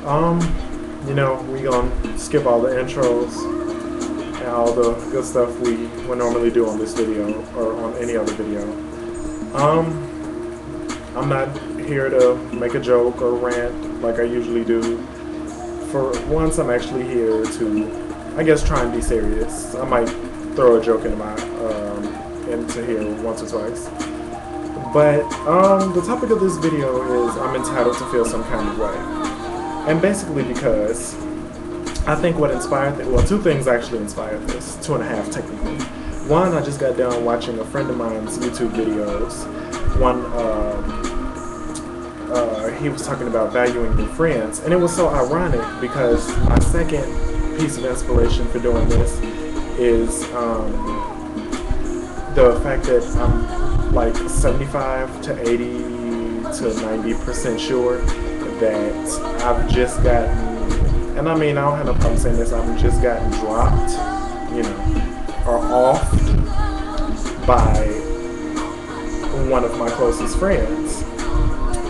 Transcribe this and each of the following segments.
Um, we gonna skip all the intros and all the good stuff we would normally do on this video or on any other video. I'm not here to make a joke or rant like I usually do. For once, I'm actually here to, I guess, try and be serious. I might throw a joke into here once or twice. But the topic of this video is I'm entitled to feel some kind of way. And basically because I think what inspired it, well, two things actually inspired this, two and a half technically. One, I just got done watching a friend of mine's YouTube videos. One, he was talking about valuing your friends, and it was so ironic because my second piece of inspiration for doing this is the fact that I'm like 75 to 80 to 90% sure that I've just gotten, and I mean I don't have no problem saying this, I've just gotten dropped, or offed by one of my closest friends.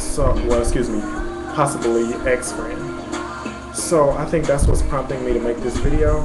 So, well, excuse me, possibly ex-friend. So I think that's what's prompting me to make this video.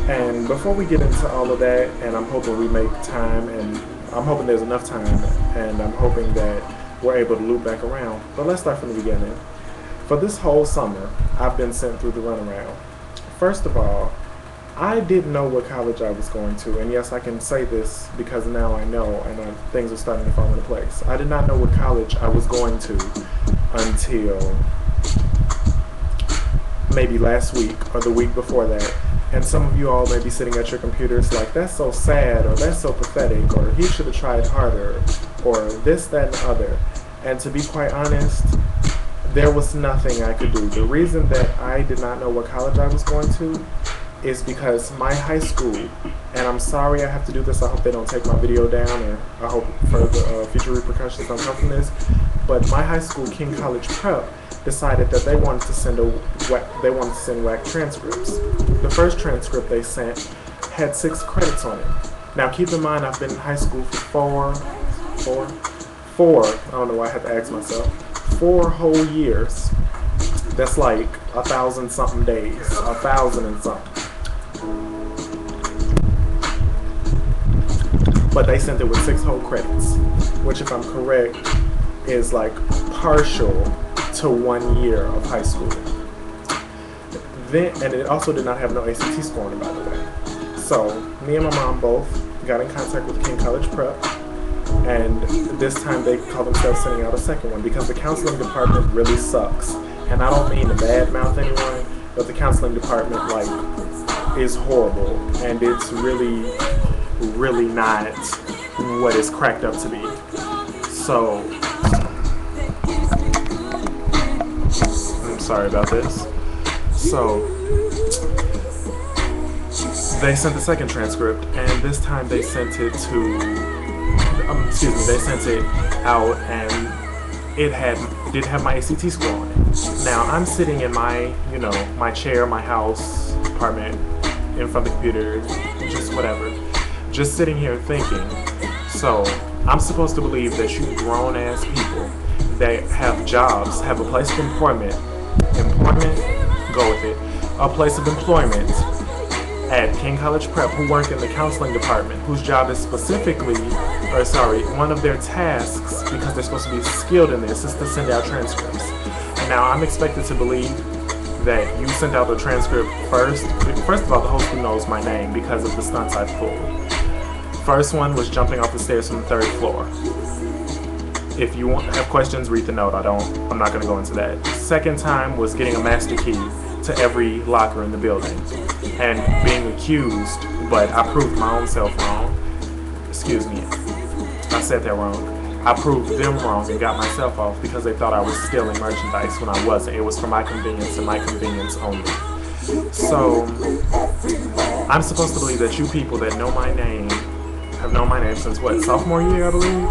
And before we get into all of that, and I'm hoping we make time, and I'm hoping there's enough time, and I'm hoping that we're able to loop back around. But let's start from the beginning. For this whole summer, I've been sent through the runaround. First of all, I didn't know what college I was going to, and yes, I can say this because now I know, and things are starting to fall into place. I did not know what college I was going to until maybe last week or the week before that. And some of you all may be sitting at your computers like, that's so sad, or that's so pathetic, or he should have tried harder, or this, that, and the other. And to be quite honest, there was nothing I could do. The reason that I did not know what college I was going to is because my high school, and I'm sorry I have to do this, I hope they don't take my video down, or I hope further future repercussions don't come from this, but my high school, King College Prep, decided that they wanted to send whack transcripts. The first transcript they sent had 6 credits on it. Now keep in mind I've been in high school for four, I don't know why I have to ask myself, 4 whole years. That's like 1,000 something days, 1,000 and something. But they sent it with 6 whole credits, which if I'm correct is like partial to 1 year of high school. And it also did not have no ACT scoring, by the way. So me and my mom both got in contact with King College Prep, and this time they call themselves sending out a second one because the counseling department really sucks. And I don't mean to badmouth anyone, but the counseling department is horrible, and it's really not what it's cracked up to be. So I'm sorry about this. So they sent the second transcript, and this time they sent it they sent it out, and it did have my ACT score on it. Now I'm sitting in my, my chair, my house, apartment, in front of the computer, just whatever, just sitting here thinking, so I'm supposed to believe that you grown ass people that have jobs, have a place of employment, go with it, a place of employment at King College Prep, who work in the counseling department, whose job is one of their tasks, because they're supposed to be skilled in this, is to send out transcripts. And now I'm expected to believe that you sent out the transcript first. First of all, the whole school knows my name because of the stunts I've pulled. First one was jumping off the stairs from the 3rd floor. If you have questions, read the note. I'm not going to go into that. Second time was getting a master key to every locker in the building and being accused, but I proved my own self wrong. Excuse me, I said that wrong. I proved them wrong and got myself off because they thought I was stealing merchandise when I wasn't. It was for my convenience and my convenience only. So I'm supposed to believe that you people that know my name, have known my name since what, sophomore year I believe,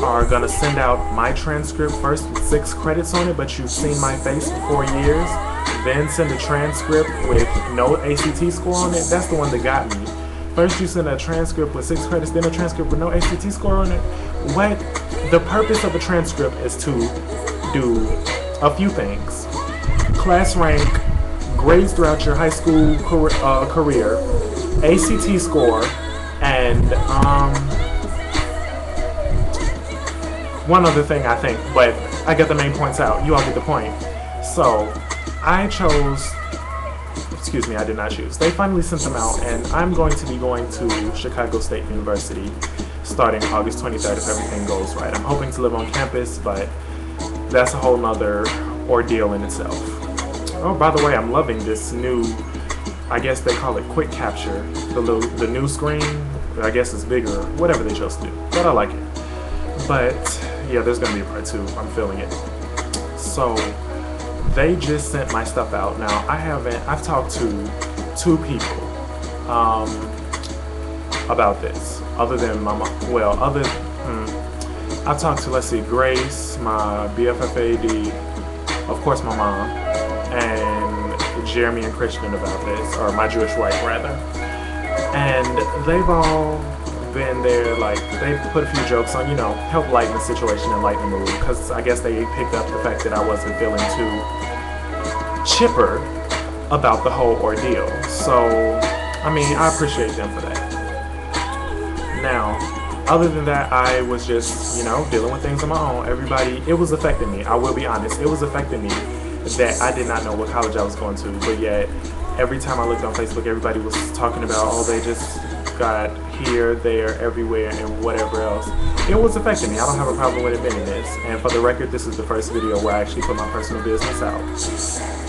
are gonna send out my transcript first with 6 credits on it, but you've seen my face for 4 years, then send a transcript with no ACT score on it. That's the one that got me. First you send a transcript with 6 credits, then a transcript with no ACT score on it. What? The purpose of a transcript is to do a few things: class rank, grades throughout your high school career, ACT score, and one other thing I think, but I got the main points out. You all get the point. So I chose, excuse me, I did not choose. They finally sent them out, and I'm going to be going to Chicago State University starting August 23rd if everything goes right. I'm hoping to live on campus, but that's a whole nother ordeal in itself. Oh, by the way, I'm loving this new, I guess they call it quick capture, the new screen. I guess it's bigger, whatever they chose to do, but I like it. But yeah, there's gonna be a part 2. I'm feeling it. So they just sent my stuff out. Now I've talked to 2 people about this, other than my mom. Well, I've talked to, let's see, Grace, my BFFAD, of course my mom, and Jeremy and Christian about this, or my Jewish wife rather. And they've all been there, like, they put a few jokes on, you know, help lighten the situation and lighten the mood, because I guess they picked up the fact that I wasn't feeling too chipper about the whole ordeal. So, I mean, I appreciate them for that. Now, other than that, I was just, you know, dealing with things on my own. Everybody, it was affecting me. I will be honest, it was affecting me that I did not know what college I was going to, but yet every time I looked on Facebook, everybody was talking about, oh, they just got here, there, everywhere, and whatever else. It was affecting me. I don't have a problem with admitting this. And for the record, this is the first video where I actually put my personal business out.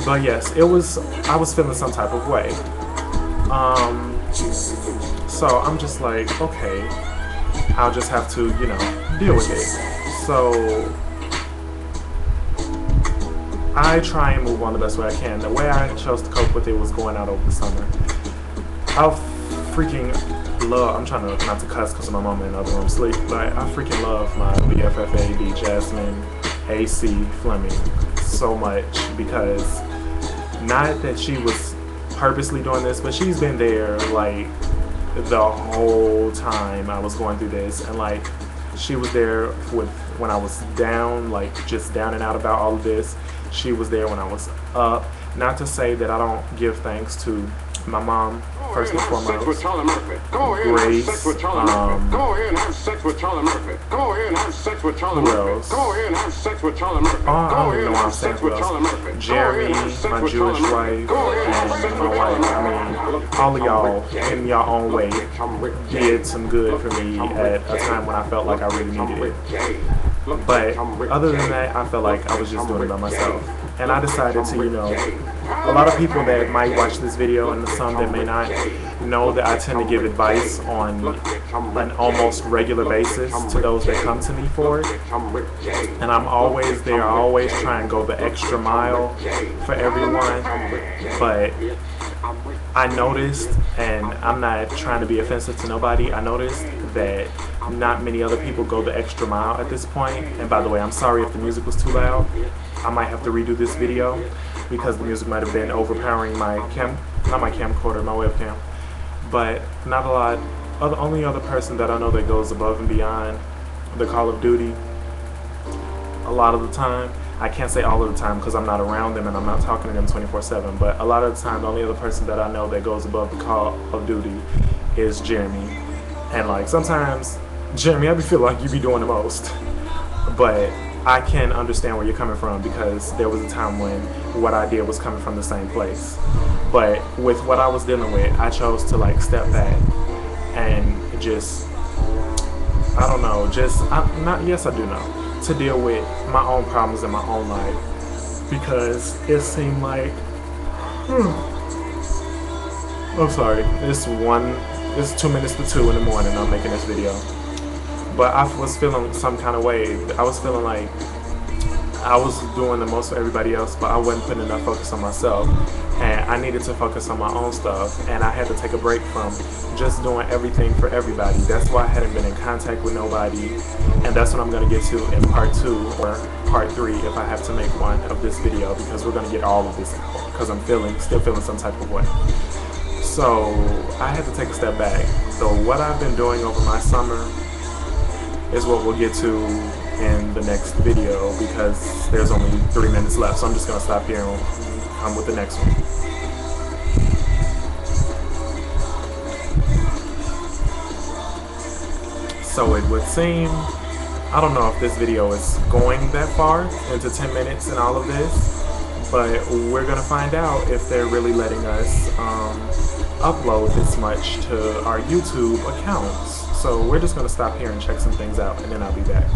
But yes, I was feeling some type of way. So I'm just like, okay, I'll just have to, you know, deal with it. So I try and move on the best way I can. The way I chose to cope with it was going out over the summer. I freaking love, I'm trying to not to cuss because my mama in the other room sleep, but I freaking love my BFFAD, Jasmine AC Fleming, so much, because not that she was purposely doing this, but she's been there like the whole time I was going through this, and like she was there when I was down, like just down and out about all of this. She was there when I was up. Not to say that I don't give thanks to my mom, first and foremost, Grace, Go ahead and have sex with Charlie Murphy. Go ahead and have sex with Charlie Murphy. Go ahead and have sex with Charlie Murphy. Go ahead and have sex with Charlie Murphy. I don't even know what I'm saying who else. Jeremy, my Jewish wife, and my wife. I mean, all of y'all, in your own way, did some good for me at a time when I felt like I really needed it. But other than that, I felt like I was just doing it by myself. And I decided to, you know, a lot of people that might watch this video and some that may not know that I tend to give advice on an almost regular basis to those that come to me for it. And I'm always there, I always try and go the extra mile for everyone. But I noticed, and I'm not trying to be offensive to nobody, I noticed that not many other people go the extra mile at this point. And by the way, I'm sorry if the music was too loud. I might have to redo this video because the music might have been overpowering my not my camcorder, my webcam. But not a lot. The only other person that I know that goes above and beyond the Call of Duty a lot of the time, I can't say all of the time because I'm not around them and I'm not talking to them 24/7, but a lot of the time the only other person that I know that goes above the Call of Duty is Jeremy. And like sometimes, Jeremy, I feel like you be doing the most, but I can understand where you're coming from because there was a time when what I did was coming from the same place. But with what I was dealing with, I chose to like step back and just, I don't know, yes I do know, to deal with my own problems in my own life, because it seemed like, I'm sorry, it's 2 minutes to 2 in the morning I'm making this video. But I was feeling some kind of way. I was feeling like I was doing the most for everybody else, but I wasn't putting enough focus on myself. And I needed to focus on my own stuff. And I had to take a break from just doing everything for everybody. That's why I hadn't been in contact with nobody. And that's what I'm going to get to in part 2 or part 3 if I have to make one of this video, because we're going to get all of this out because I'm still feeling some type of way. So I had to take a step back. So what I've been doing over my summer is what we'll get to in the next video because there's only 3 minutes left. So I'm just going to stop here and come with the next one. So it would seem, I don't know if this video is going that far into 10 minutes and all of this, but we're gonna find out if they're really letting us upload this much to our YouTube accounts. So we're just gonna stop here and check some things out, and then I'll be back.